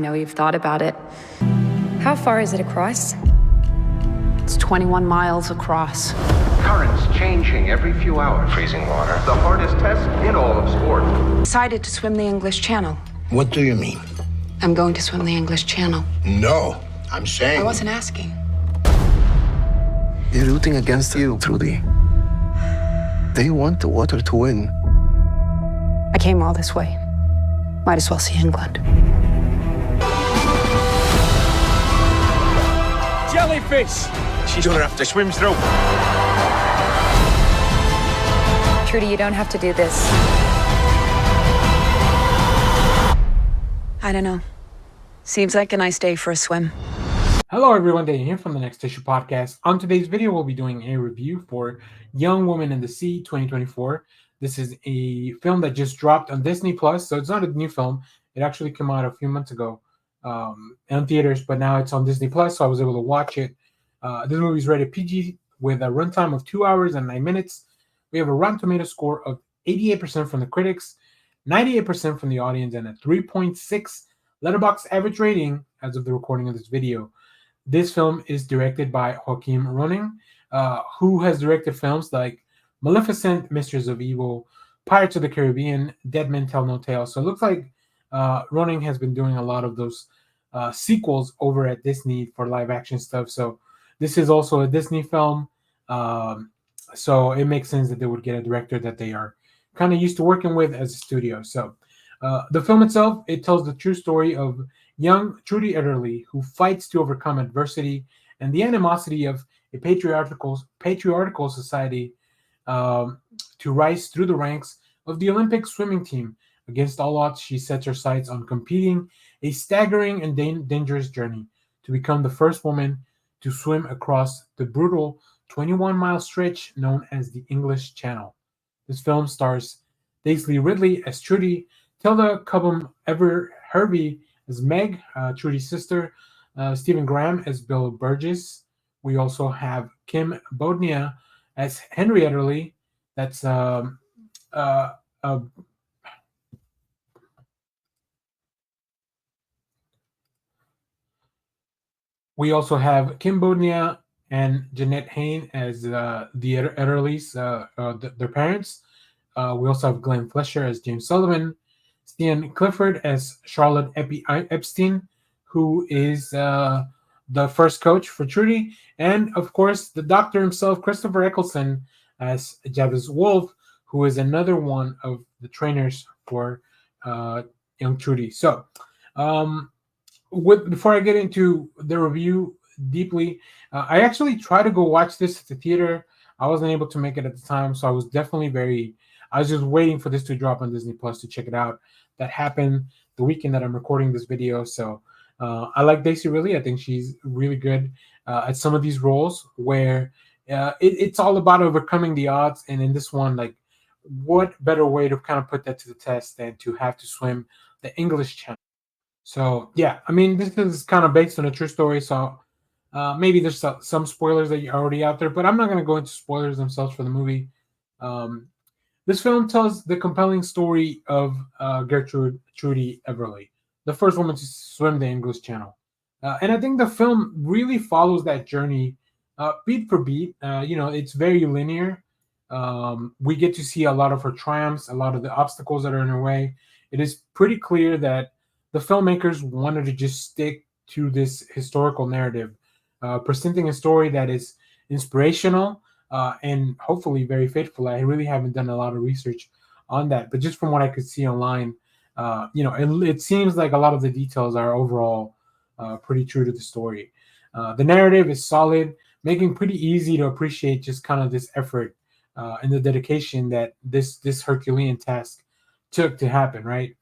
know you've thought about it. How far is it across? It's 21 miles across. Currents changing every few hours. Freezing water. The hardest test in all of sport. Decided to swim the English Channel. What do you mean? I'm going to swim the English Channel. No, I'm saying... I wasn't asking. They're rooting against you, Trudy. They want the water to win. I came all this way. Might as well see England. Jellyfish! She's gonna have to swim through. Trudy, you don't have to do this. I don't know. Seems like a nice day for a swim. Hello everyone, Dave here from the Next Issue Podcast. On today's video, we'll be doing a review for Young Woman in the Sea 2024. This is a film that just dropped on Disney+, so it's not a new film. It actually came out a few months ago in theaters, but now it's on Disney+, so I was able to watch it. This movie is rated PG with a runtime of 2 hours and 9 minutes. We have a Rotten Tomatoes score of 88% from the critics, 98% from the audience, and a 3.6 Letterboxd average rating as of the recording of this video. This film is directed by Joachim Roning, who has directed films like Maleficent, Mistress of Evil, Pirates of the Caribbean, Dead Men Tell No Tales. So it looks like Roning has been doing a lot of those sequels over at Disney for live action stuff. So this is also a Disney film. So it makes sense that they would get a director that they are kind of used to working with as a studio. So the film itself, it tells the true story of young Trudy Ridley, who fights to overcome adversity and the animosity of a patriarchal society to rise through the ranks of the Olympic swimming team. Against all odds, she sets her sights on completing a staggering and dangerous journey to become the first woman to swim across the brutal 21-mile stretch known as the English Channel. This film stars Daisy Ridley as Trudy, Tilda Cobham Hervey as Meg, Trudy's sister, Stephen Graham as Bill Burgess. We also have Kim Bodnia as Henry Ridley. That's we also have Kim Bodnia and Jeanette Hayne as the Ridleys, their parents. We also have Glenn Flesher as James Sullivan, Stian Clifford as Charlotte Epstein, who is the first coach for Trudy, and of course the doctor himself, Christopher Eccleston, as Jabez Wolf, who is another one of the trainers for young Trudy. So before I get into the review deeply, I actually tried to go watch this at the theater. I wasn't able to make it at the time, so I was definitely I was just waiting for this to drop on Disney Plus to check it out. That happened the weekend that I'm recording this video. So I like Daisy Ridley. I think she's really good at some of these roles where it's all about overcoming the odds. And in this one, like, what better way to kind of put that to the test than to have to swim the English Channel? So yeah, I mean, this is kind of based on a true story. So maybe there's some spoilers that are already out there, but I'm not going to go into spoilers themselves for the movie. This film tells the compelling story of Gertrude Trudy Ridley, the first woman to swim the English Channel. And I think the film really follows that journey beat for beat. It's very linear. We get to see a lot of her triumphs, a lot of the obstacles that are in her way. It is pretty clear that the filmmakers wanted to just stick to this historical narrative, presenting a story that is inspirational, and hopefully very faithful. I really haven't done a lot of research on that, but just from what I could see online, it seems like a lot of the details are overall pretty true to the story. The narrative is solid, making pretty easy to appreciate just kind of this effort and the dedication that this Herculean task took to happen, right?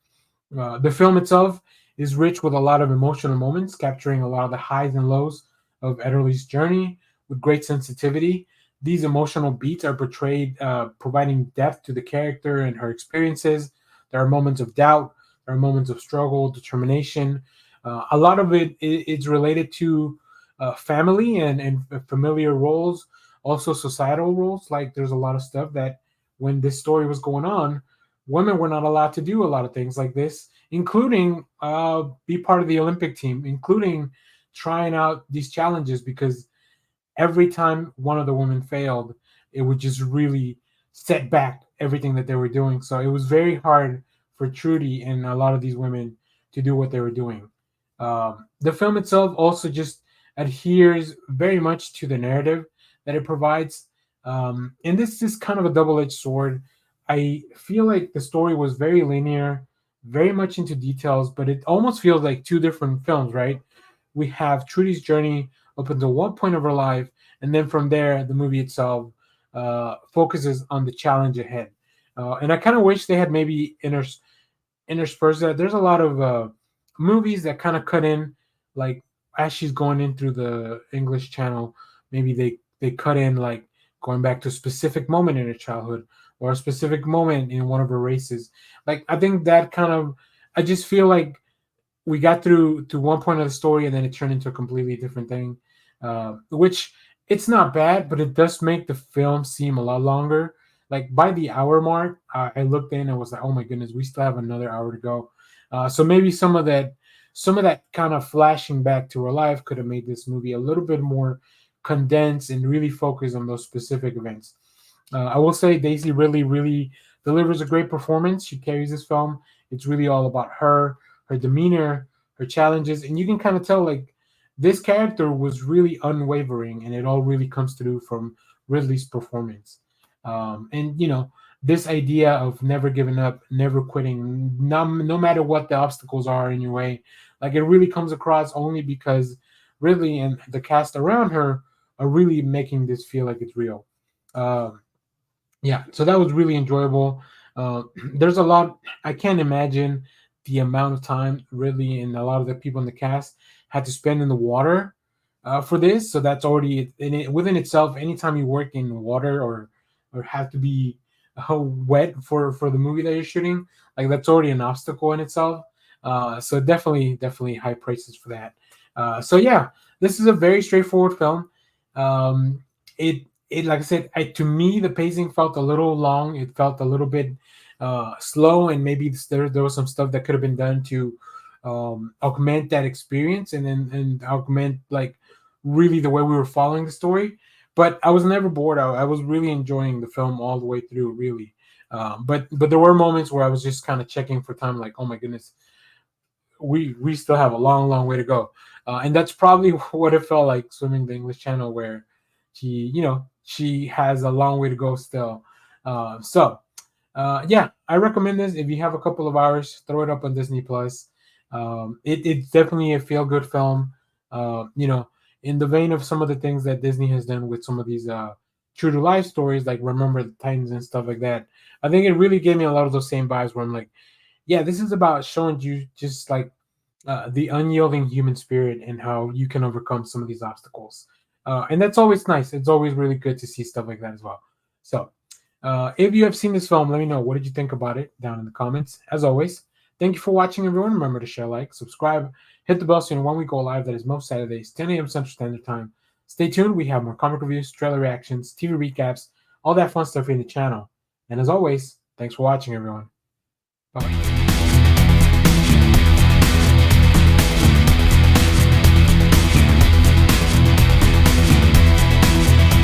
The film itself is rich with a lot of emotional moments, capturing a lot of the highs and lows of Ederle's journey with great sensitivity. These emotional beats are portrayed, providing depth to the character and her experiences. There are moments of doubt. There are moments of struggle, determination. A lot of it is related to family and familiar roles, also societal roles. Like, there's a lot of stuff that when this story was going on, women were not allowed to do a lot of things like this, including be part of the Olympic team, including trying out these challenges, because every time one of the women failed, it would just really set back everything that they were doing. So it was very hard for Trudy and a lot of these women to do what they were doing. The film itself also just adheres very much to the narrative that it provides. And this is kind of a double-edged sword. I feel like the story was very linear, very much into details, but it almost feels like two different films, right? We have Trudy's journey up until one point of her life, and then from there, the movie itself focuses on the challenge ahead. And I kind of wish they had maybe interspersed that. There's a lot of movies that kind of cut in, like as she's going in through the English Channel, maybe they cut in like going back to a specific moment in her childhood or a specific moment in one of her races. Like I think that kind of, I just feel like we got through to one point of the story and then it turned into a completely different thing, which it's not bad, but it does make the film seem a lot longer. Like by the hour mark, I looked in and was like, oh my goodness, we still have another hour to go. So maybe some of that kind of flashing back to her life could have made this movie a little bit more condensed and really focus on those specific events. I will say Daisy Ridley really delivers a great performance. She carries this film. It's really all about her demeanor, her challenges, and you can kind of tell like this character was really unwavering, and it all really comes through from Ridley's performance. And you know, this idea of never giving up, never quitting, no matter what the obstacles are in your way, like it really comes across only because Ridley and the cast around her are really making this feel like it's real. Yeah, so that was really enjoyable. There's a lot. I can't imagine the amount of time Ridley and a lot of the people in the cast had to spend in the water for this. So that's already within itself. Anytime you work in water or have to be wet for the movie that you're shooting, like that's already an obstacle in itself. So definitely high praises for that. So yeah, this is a very straightforward film. It like I said, to me the pacing felt a little long. It felt a little bit slow, and maybe there was some stuff that could have been done to augment that experience and augment like really the way we were following the story. But I was never bored. I was really enjoying the film all the way through, really. But there were moments where I was just kind of checking for time, like, oh my goodness, we still have a long way to go. And that's probably what it felt like swimming the English Channel, where she has a long way to go still. Yeah, I recommend this. If you have a couple of hours, throw it up on Disney Plus. It's definitely a feel-good film. In the vein of some of the things that Disney has done with some of these true to life stories, like Remember the Titans and stuff like that. I think it really gave me a lot of those same vibes where I'm like, yeah, this is about showing you just like the unyielding human spirit and how you can overcome some of these obstacles. And that's always nice. It's always really good to see stuff like that as well. So if you have seen this film, let me know. What did you think about it down in the comments? As always, thank you for watching, everyone. Remember to share, like, subscribe, hit the bell so you know when we go live. That is most Saturdays, 10 a.m. Central Standard Time. Stay tuned. We have more comic reviews, trailer reactions, TV recaps, all that fun stuff in the channel. And as always, thanks for watching, everyone. Bye.